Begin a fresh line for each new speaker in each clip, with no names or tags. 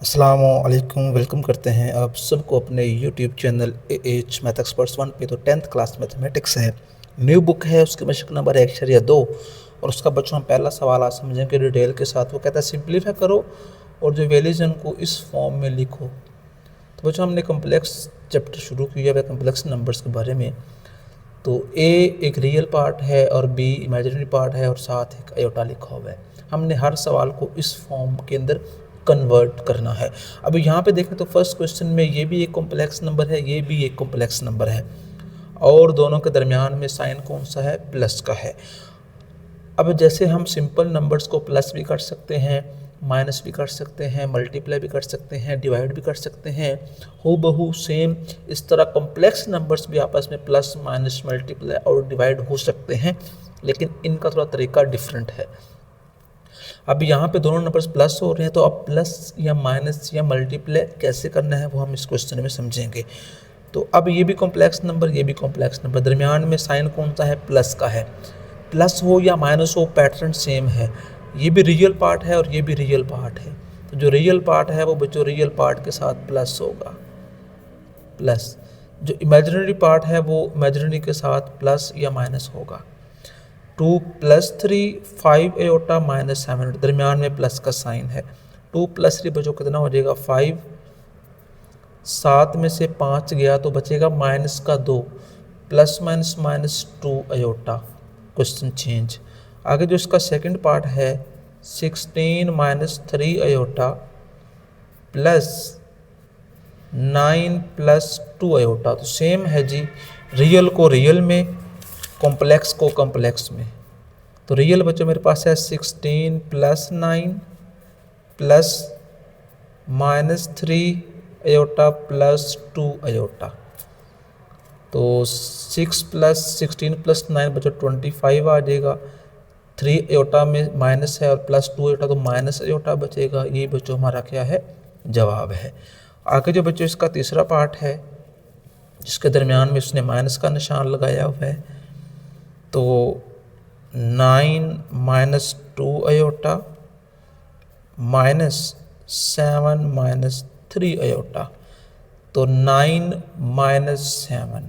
अस्सलामुअलैकुम। वेलकम करते हैं आप सबको अपने YouTube channel H math experts 1 पे। तो 10th क्लास मैथमेटिक्स है, न्यू बुक है, उसके मशक नंबर 1/2 और उसका बच्चों हम पहला सवाल आज समझेंगे डिटेल के साथ। वो कहता है सिंप्लीफाई करो और जो वैल्यूज हैं उनको इस फॉर्म में लिखो। तो बच्चों हमने कम्प्लेक्स चैप्टर शुरू किया है कम्प्लेक्स नंबर्स के बारे में। तो ए एक रियल पार्ट है और बी इमेजिनरी पार्ट है और साथ एक आयोटा लिखा हुआ है। हमने हर सवाल को इस फॉर्म के अंदर कन्वर्ट करना है। अब यहाँ पे देखें तो फर्स्ट क्वेश्चन में ये भी एक कॉम्प्लेक्स नंबर है, ये भी एक कॉम्प्लेक्स नंबर है और दोनों के दरमियान में साइन कौन सा है? प्लस का है। अब जैसे हम सिंपल नंबर्स को प्लस भी कर सकते हैं, माइनस भी कर सकते हैं, मल्टीप्लाई भी कर सकते हैं, डिवाइड भी कर सकते हैं, हूबहू सेम इस तरह कॉम्प्लेक्स नंबर्स भी आपस में प्लस माइनस मल्टीप्लाई और डिवाइड हो सकते हैं, लेकिन इनका थोड़ा तरीका डिफरेंट है। अब यहाँ पे दोनों नंबर्स प्लस हो रहे हैं, तो अब प्लस या माइनस या मल्टीप्लाई कैसे करना है वो हम इस क्वेश्चन में समझेंगे। तो अब ये भी कॉम्प्लेक्स नंबर, ये भी कॉम्प्लेक्स नंबर, दरमियान में साइन कौन सा है? प्लस का है। प्लस हो या माइनस हो पैटर्न सेम है। ये भी रियल पार्ट है और ये भी रियल पार्ट है। तो जो रियल पार्ट है वो बच्चों रियल पार्ट के साथ प्लस होगा, प्लस। जो इमेजिनरी पार्ट है वो इमेजिनरी के साथ प्लस या माइनस होगा। 2 + 3 5 आयोटा माइनस 7, दरमियान में प्लस का साइन है। 2 + 3 बच्चों कितना हो जाएगा? 5। 7 में से 5 गया तो बचेगा माइनस का 2, plus minus minus 2 iota. Question change. आगे जो इसका सेकंड पार्ट है 16 - 3 आयोटा प्लस 9 + 2 आयोटा। तो सेम है जी, रियल को रियल में, कॉम्प्लेक्स को कॉम्प्लेक्स में। तो रियल बच्चों मेरे पास है 16 + 9 प्लस -3 आयोटा प्लस 2 आयोटा। तो 6 + 16 + 9 बच्चों 25 आ जाएगा। 3 आयोटा में माइनस है और प्लस 2 आयोटा, तो माइनस आयोटा बचेगा। ये बच्चों हमारा क्या है? जवाब है। आगे जो बच्चों इसका तीसरा पार्ट है जिसके दरमियान में उसने माइनस का निशान लगाया हुआ है, तो 9 - 2 आयोटा माइनस 7 - 3 आयोटा। तो 9 - 7,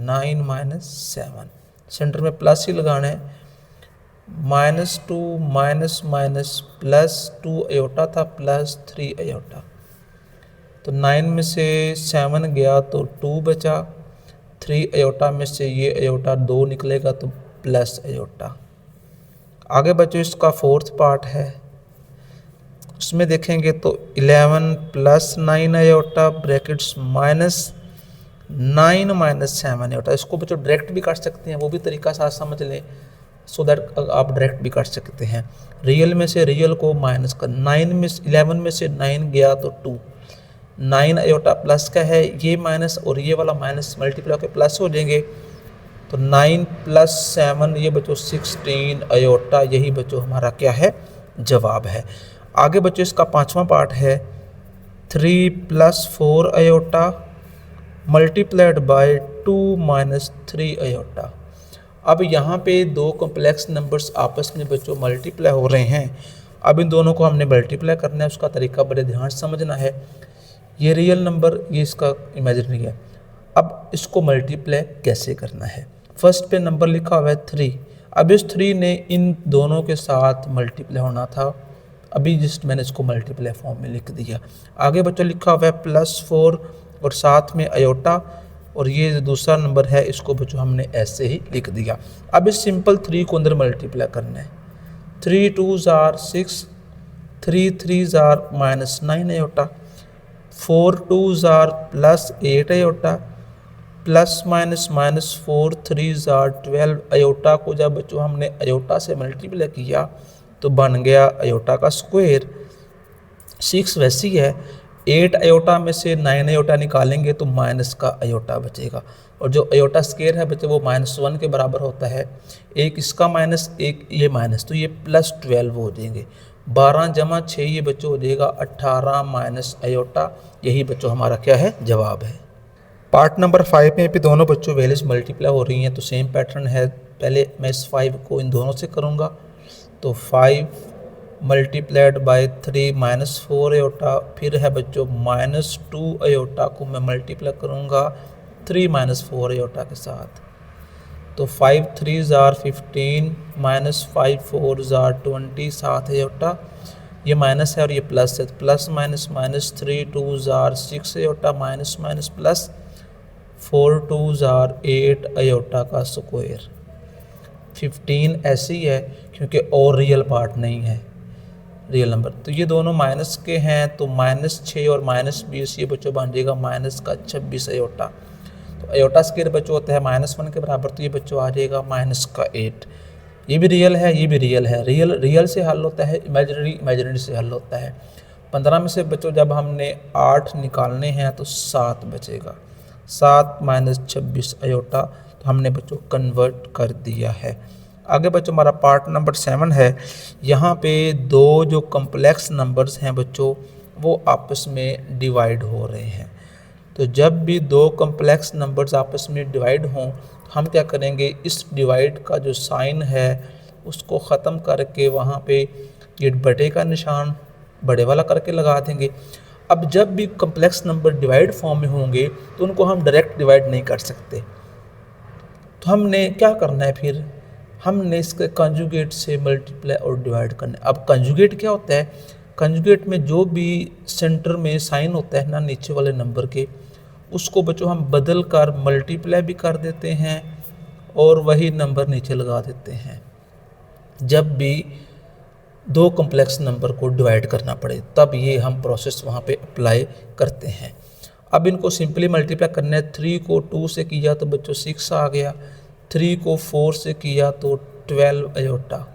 9 - 7, सेंटर में प्लस ही लगाना है। -2 माइनस माइनस प्लस 2 आयोटा था प्लस 3 आयोटा। तो 9 में से 7 गया तो 2 बचा। 3 आयोटा में से ये आयोटा 2 निकलेगा तो प्लस आयोटा। आगे बच्चों इसका फोर्थ पार्ट है, उसमें देखेंगे तो 11 + 9 आयोटा ब्रैकेट्स माइनस 9 - 7 आयोटा। इसको बच्चों डायरेक्ट भी कर सकते हैं, वो भी तरीका साथ समझ लें, सो दैट आप डायरेक्ट भी कर सकते हैं। रियल में से रियल को माइनस कर, 11 में से 9 गया तो 2, 9 आयोटा प्लस का है, ये माइनस और ये वाला माइनस मल्टीप्लाई होकर प्लस हो जाएंगे। तो 9 + 7 ये बच्चों 16 आयोटा, यही बच्चों हमारा क्या है? जवाब है। आगे बच्चों इसका पांचवा पार्ट है 3 + 4 आयोटा मल्टीप्लाइड बाय 2 - 3 आयोटा। अब यहाँ पे दो कॉम्प्लेक्स नंबर्स आपस में बच्चों मल्टीप्लाई हो रहे हैं। अब इन दोनों को हमने मल्टीप्लाई करना है, उसका तरीका बड़े ध्यान से समझना है। ये रियल नंबर, ये इसका इमेजिनरी है। अब इसको मल्टीप्लाई कैसे करना है? फर्स्ट पे नंबर लिखा हुआ है 3। अब इस 3 ने इन दोनों के साथ मल्टीप्लाई होना था, अभी जस्ट मैंने इसको मल्टीप्लाई फॉर्म में लिख दिया। आगे बच्चों लिखा हुआ है +4 और साथ में आयोटा, और ये दूसरा नंबर है इसको बच्चों हमने ऐसे ही लिख दिया। अब इस सिंपल 3 को अंदर मल्टीप्लाई करना है। 3 × 2 = 6, 3 × 3 = -9 iota, 4 × 2 + +8 iota, plus minus minus 4 × 3 = 12 iota को जब बच्चों हमने आयोटा से मल्टीप्लाई किया तो बन गया आयोटा का स्क्वायर। 6 वैसी है, 8 आयोटा में से 9 आयोटा निकालेंगे तो माइनस का आयोटा बचेगा, और जो आयोटा स्क्वायर है बच्चे वो -1 के बराबर होता है। एक इसका माइनस, एक ये माइनस, तो ये +12 हो जाएंगे। 12 + 6 ये बच्चों हो जाएगा 18 माइनस आयोटा। यही बच्चों हमारा क्या है? जवाब है। पार्ट नंबर 5 में भी दोनों बच्चों वैल्यूज मल्टीप्लाई हो रही हैं, तो सेम पैटर्न है। पहले मैं इस 5 को इन दोनों से करूँगा, तो 5 मल्टीप्लाइड बाय 3 माइनस 4 अयोटा, फिर है बच्चों माइनस 2 अयोटा को मैं मल्टीप्लाई करूँगा 3 माइनस 4 अयोटा के साथ। तो 5 3 ज़ार 15 माइनस 5 4 ज़ार 20 7 अयोटा, ये माइनस है और ये प्लस है, प्लस माइनस माइनस 3 2 ज़ार 6 अयोटा माइनस माइनस प्लस 4 2 ज़ार 8 अयोटा का स्क्वायर। 15 ऐसे ही है क्योंकि और रियल पार्ट नहीं है रियल नंबर, तो ये दोनों माइनस के हैं, तो माइनस 6 और माइनस 20 ये बच्चों बन जाएगा माइनस का 26 अयोटा। तो अयोटा स्क्वायर बच्चों होता है -1 के बराबर, तो ये बच्चों आ जाएगा माइनस का 8। ये भी रियल है, ये भी रियल है, रियल से हल होता है, इमेजिनरी से हल होता है। 15 में से बच्चों जब हमने 8 निकालने हैं तो 7 बचेगा, 7 माइनस 26 अयोटा, तो हमने बच्चों कन्वर्ट कर दिया है। आगे बच्चों हमारा पार्ट नंबर 7 है। यहाँ पे दो जो कम्प्लेक्स नंबर्स हैं बच्चों वो आपस में डिवाइड हो रहे हैं। तो जब भी दो कम्प्लेक्स नंबर्स आपस में डिवाइड हों, हम क्या करेंगे, इस डिवाइड का जो साइन है उसको ख़त्म करके वहाँ पे ये बटे का निशान बड़े वाला करके लगा देंगे। अब जब भी कम्प्लेक्स नंबर डिवाइड फॉर्म में होंगे तो उनको हम डायरेक्ट डिवाइड नहीं कर सकते, तो हमने क्या करना है, फिर हमने इसके कंजुगेट से मल्टीप्लाई और डिवाइड करना है। अब कंजुगेट क्या होता है, कंजुगेट में जो भी सेंटर में साइन होता है ना नीचे वाले नंबर के, उसको बच्चों हम बदल कर मल्टीप्लाई भी कर देते हैं और वही नंबर नीचे लगा देते हैं। जब भी दो कम्प्लेक्स नंबर को डिवाइड करना पड़े तब ये हम प्रोसेस वहाँ पे अप्लाई करते हैं। अब इनको सिंपली मल्टीप्लाई करना है। 3 को 2 से किया तो बच्चों 6 आ गया, 3 को 4 से किया तो 12 अयोटा।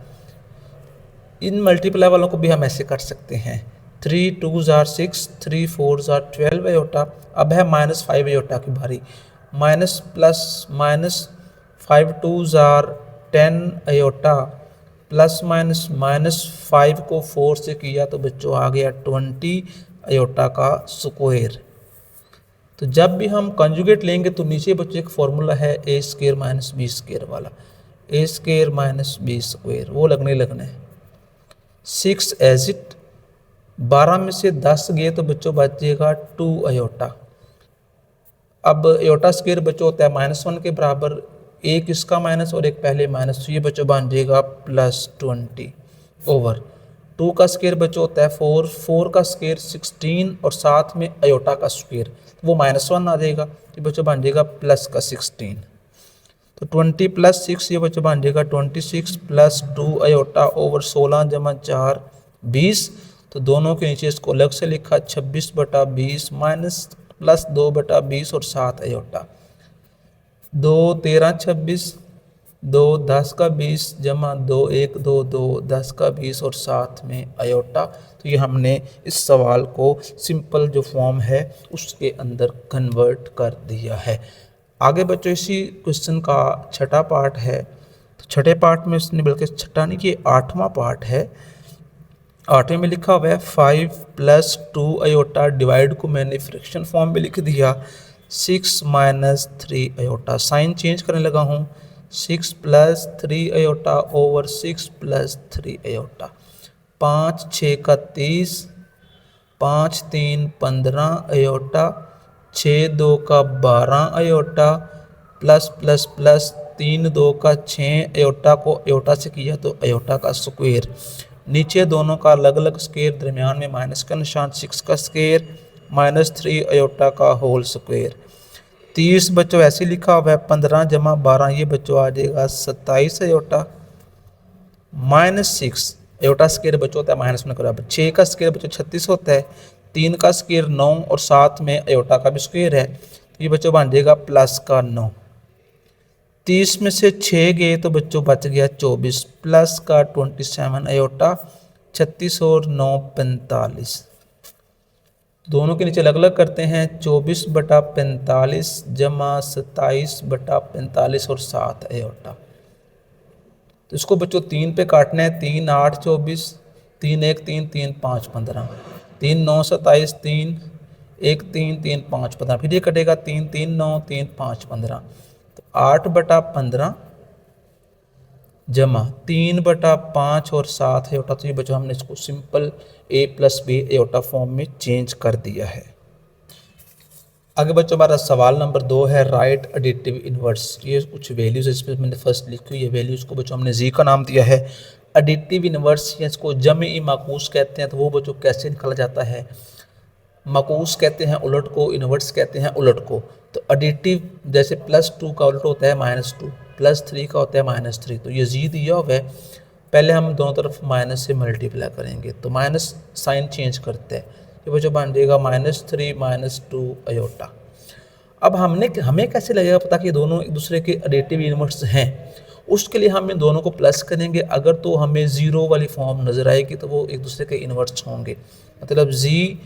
इन मल्टीप्लाई वालों को भी हम ऐसे कर सकते हैं, 3 2 ज़ार 6 3 4 ज़ार 12 अयोटा। अब है माइनस 5 अयोटा की बारी, माइनस प्लस माइनस 5 2 ज़ार 10 अयोटा प्लस माइनस माइनस 5 को 4 से किया तो बच्चों आ गया 20 अयोटा का स्क्वायर। तो जब भी हम कंजुगेट लेंगे तो नीचे बच्चों एक फॉर्मूला है ए स्क्वायर माइनस बी स्क्वायर वाला, ए स्क्वायर माइनस बी स्क्वायर, वो लगने है। 6 एज इट, 12 में से 10 गए तो बच्चों बचेगा 2 अयोटा। अब अयोटा स्क्वायर बच्चों होता है -1 के बराबर, एक इसका माइनस और एक पहले माइनस, तो ये बच्चों बन जाएगा +20 ओवर 2 का स्क्वायर बच्चों होता है 4, 4 का स्क्वायर 16 और साथ में अयोटा का स्क्वायर, वो -1 आ जाएगा, ये बच्चों बन जाएगा प्लस का 16। तो 20 + 6 ये बच्चों बन जाएगा 26 + 2 अयोटा ओवर 16 + 4 20। तो दोनों के नीचे इसको अलग से लिखा 26/20 माइनस प्लस 2/20 और 7 अयोटा। 2 13 26, 2 10 का 20 जमा 2 1 2 2 10 का 20 और साथ में अयोटा। तो ये हमने इस सवाल को सिंपल जो फॉर्म है उसके अंदर कन्वर्ट कर दिया है। आगे बच्चों इसी क्वेश्चन का छठा पार्ट है। तो छठे पार्ट में इसने बल्कि छठा नहीं, कि 8वां पार्ट है। 8वें में लिखा हुआ है 5 + 2 अयोटा, डिवाइड को मैंने फ्रैक्शन फॉर्म में लिख दिया 6 - 3 अयोटा। साइन चेंज करने लगा हूँ, 6 + 3 अयोटा ओवर 6 + 3 अयोटा। 5 6 का 30, 5 3 15 अयोटा, 6 2 का 12 अयोटा प्लस प्लस प्लस 3 2 का 6 अयोटा को अयोटा से किया तो अयोटा का स्क्वायर। नीचे दोनों का अलग अलग स्क्वायर, दरमियान में माइनस का निशान, 6 का स्क्वायर -3 अयोटा का होल स्क्वायर। 30 बच्चों ऐसे लिखा हुआ है, 15 जमा 12 ये बच्चों आ जाएगा 27 अयोटा -6 अयोटा स्क्वायर बच्चों होता है -1 के बराबर। 6 का स्क्वायर बच्चों 36 होता है, 3 का स्क्वायर 9 और साथ में अयोटा का भी स्क्वायर है, तो ये बच्चों बन जाएगा प्लस का 9। 30 में से 6 गए तो बच्चों बच गया 24 प्लस का 27 अयोटा, 36 और 9 45। दोनों के नीचे अलग अलग करते हैं, 24/45 जमा 27/45 और 7 अयोटा। तो इसको बच्चों 3 पे काटना है, 3 8 24, 3 1 3 3 5 15, 3 9 27, 3 1 3 3 5 15, फिर ये कटेगा 3 3 9 3 5 15। तो 8/15 जमा 3/5 और 7 अयोटा। तो ये बच्चों हमने इसको simple a plus B iota form में चेंज कर दिया है। आगे बच्चों हमारा सवाल नंबर 2 है राइट एडिटिव इन्वर्स। ये कुछ वैल्यूज इसमें मैंने फर्स्ट लिखी हुई है वैल्यूज को बच्चों हमने जी का नाम दिया है। एडिटिव इन्वर्स या इसको जमे माकूस कहते हैं। तो वो बच्चों कैसे निकाला जाता है, माकूस कहते हैं उलट को, इन्वर्स कहते हैं उलट को। तो एडिटिव जैसे +2 का उलट होता है -2, +3 का होता है -3। तो ये जी दिया हुआ है, पहले हम दोनों तरफ माइनस से मल्टीप्लाई करेंगे तो माइनस साइन चेंज करते हैं, ये बच्चों बन जाएगा -3 -2 अयोटा। अब हमें कैसे लगेगा पता कि दोनों एक दूसरे के एडिटिव इन्वर्स हैं। उसके लिए हम इन दोनों को प्लस करेंगे। अगर तो हमें ज़ीरो वाली फॉर्म नज़र आएगी तो वो एक दूसरे के इन्वर्स होंगे। मतलब जी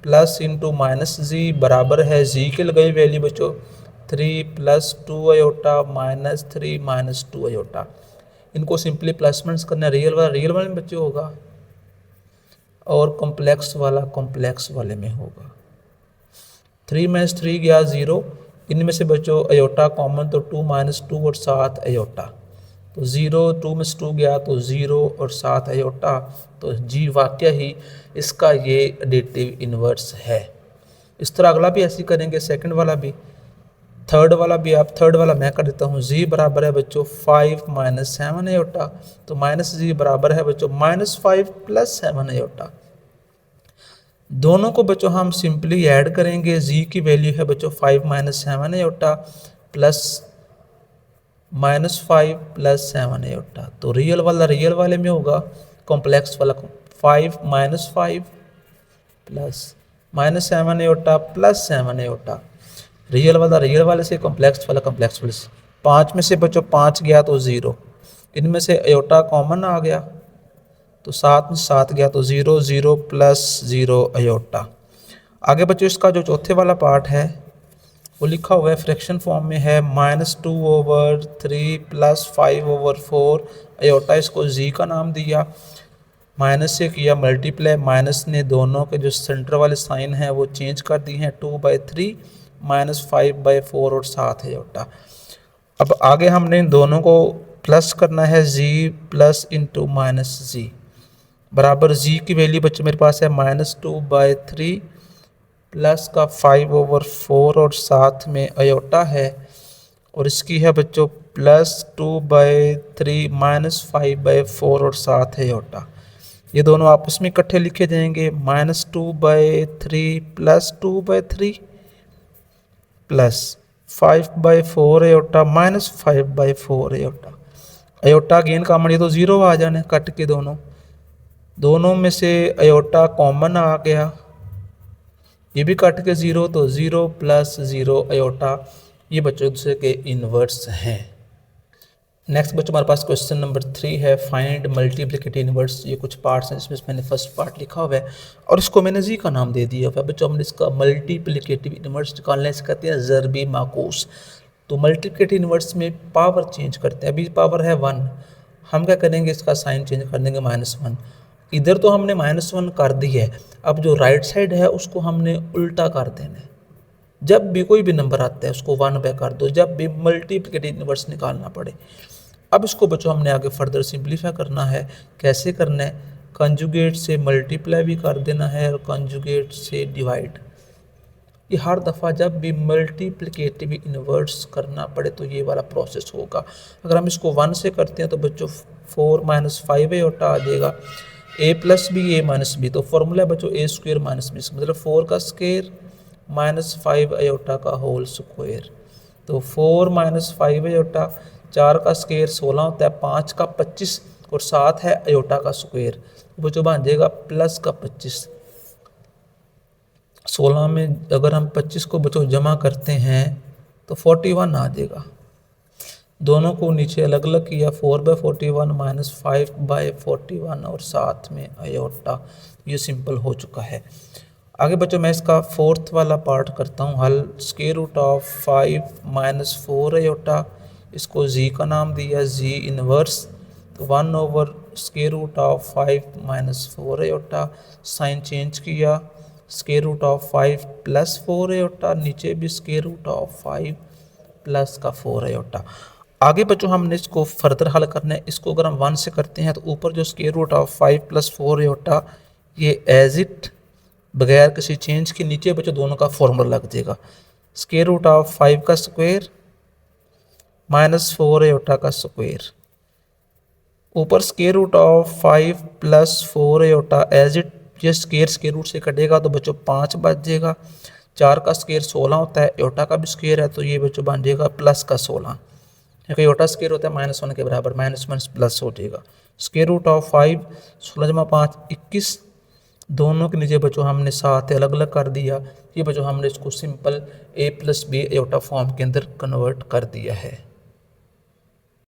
प्लस इंटू माइनस जी बराबर है जी के लगाई वैल्यू बच्चों 3 + 2 अयोटा -3 -2 अयोटा। इनको सिंपली प्लसमेंट्स करना, रियल वाले में बच्चों होगा और कॉम्प्लेक्स वाला कॉम्प्लेक्स वाले में होगा। 3 - 3 गया 0, इनमें से बच्चों अयोटा कॉमन तो 2 - 2 और 7 अयोटा। तो 0 2 में से 2 गया तो 0 और 7 अयोटा। तो जी वाकया ही इसका ये एडिटिव इन्वर्स है। इस तरह अगला भी ऐसे करेंगे, सेकंड वाला भी, थर्ड वाला भी। आप थर्ड वाला मैं कर देता हूँ। जी बराबर है बच्चों 5 - 7 अयोटा। तो माइनस जी बराबर है बच्चों -5 + 7 अयोटा। दोनों को बच्चों हम सिंपली ऐड करेंगे। जी की वैल्यू है बच्चों 5 - 7 अयोटा प्लस -5 + 7 अयोटा। तो रियल वाले में होगा, कॉम्प्लेक्स वाला 5 - 5 plus -7 iota plus 7 iota. Real वाले से, कॉम्प्लेक्स वाले से। 5 में से बच्चों 5 गया तो 0, इनमें से अयोटा कॉमन आ गया तो 7 में 7 गया तो 0 0 + 0 अयोटा। आगे बच्चों इसका जो चौथे वाला पार्ट है वो लिखा हुआ है फ्रैक्शन फॉर्म में है -2/3 + 5/4 अयोटा। इसको जी का नाम दिया, माइनस से किया मल्टीप्लाई, माइनस ने दोनों के जो सेंटर वाले साइन हैं वो चेंज कर दिए हैं, 2/3 -5/4 और 7 अयोटा। अब आगे हमने इन दोनों को प्लस करना है, जी प्लस इंटू माइनस जी बराबर जी की वैल्यू बच्चे मेरे पास है -2/3 प्लस का 5/4 और साथ में अयोटा है, और इसकी है बच्चों +2/3 -5/4 और साथ अयोटा। ये दोनों आपस में इकट्ठे लिखे जाएंगे, -2/3 + 2/3 plus 5/4 iota -5/4 iota. Iota gain common, ये तो 0 आ जाने कट के, दोनों में से अयोटा कॉमन आ गया, ये भी कट के 0, तो 0 + 0 अयोटा। ये बच्चों दूसरे के इन्वर्स हैं। नेक्स्ट बच्चों हमारे पास क्वेश्चन नंबर 3 है फाइंड मल्टीप्लिकेटिव इन्वर्स। ये कुछ पार्ट्स हैं, इसमें मैंने फर्स्ट पार्ट लिखा हुआ है और इसको मैंने जी का नाम दे दिया हुआ है। बच्चों हमने इसका मल्टीप्लिकेटिव इन्वर्स निकालने से कहते हैं ज़रबी माकूस। तो मल्टीप्लिकेटिव इन्वर्स में पावर चेंज करते हैं। अभी पावर है 1, हम क्या करेंगे इसका साइन चेंज कर देंगे -1। इधर तो हमने -1 कर दी है, अब जो राइट साइड है उसको हमने उल्टा कर देना है। जब भी कोई भी नंबर आता है उसको 1 पे कर दो, जब भी मल्टीप्लिकेटिव इन्वर्स निकालना पड़े। अब इसको बच्चों हमने आगे फर्दर सिंप्लीफाई करना है। कैसे करना है, कंजुगेट से मल्टीप्लाई भी कर देना है और कंजुगेट से डिवाइड। ये हर दफ़ा जब भी मल्टीप्लिकेटिव इन्वर्स करना पड़े तो ये वाला प्रोसेस होगा। अगर हम इसको 1 से करते हैं तो बच्चों 4 - 5 अयोटा आ जाएगा, a + b a - b। तो फॉर्मूला है बच्चों a² - b, मतलब 4 का स्क्वायर -5 अयोटा का होल स्क्वायर। तो 4 - 5 अयोटा, 4 का स्क्वायर 16 होता है, 5 का 25 और 7 है अयोटा का स्क्वायर। वो जो बन जाएगा प्लस का 25। 16 में अगर हम 25 को बच्चों जमा करते हैं तो 41 आ जाएगा। दोनों को नीचे अलग अलग किया, 4/41 -5/41 और साथ में अयोटा। ये सिंपल हो चुका है। आगे बच्चों मैं इसका फोर्थ वाला पार्ट करता हूँ हल। √5 - 4 अयोटा, इसको जी का नाम दिया, जी इन्वर्स। तो 1/√5 - 4 अयोटा, साइन चेंज किया, √5 + 4 अयोटा, नीचे भी √5 प्लस का 4 अयोटा। आगे बच्चों हमने इसको फर्दर हल करना है। इसको अगर हम 1 से करते हैं तो ऊपर जो स्क्वायर रूट ऑफ 5 + 4 आयोटा ये एज इट बगैर किसी चेंज के नीचे बच्चों दोनों का फॉर्मूला लग जाएगा। स्क्वायर रूट ऑफ 5 का स्क्वायर माइनस 4 आयोटा का स्क्वायर, ऊपर square root of 5 + 4 iota as it, ये स्क्वायर रूट से कटेगा तो बच्चों 5 बच जाएगा। 4 का स्क्वायर 16 होता है, आयोटा का भी स्क्वायर है तो ये बच्चों बन जाएगा प्लस का 16। आयोटा स्क्वायर होता है -1 के बराबर, माइनस माइनस प्लस हो जाएगा। स्क्वायर रूट ऑफ 5 16 × 5 21, दोनों के नीचे बच्चों हमने साथ अलग अलग कर दिया। ये बच्चों हमने इसको simple a + b iota form के अंदर कन्वर्ट कर दिया है।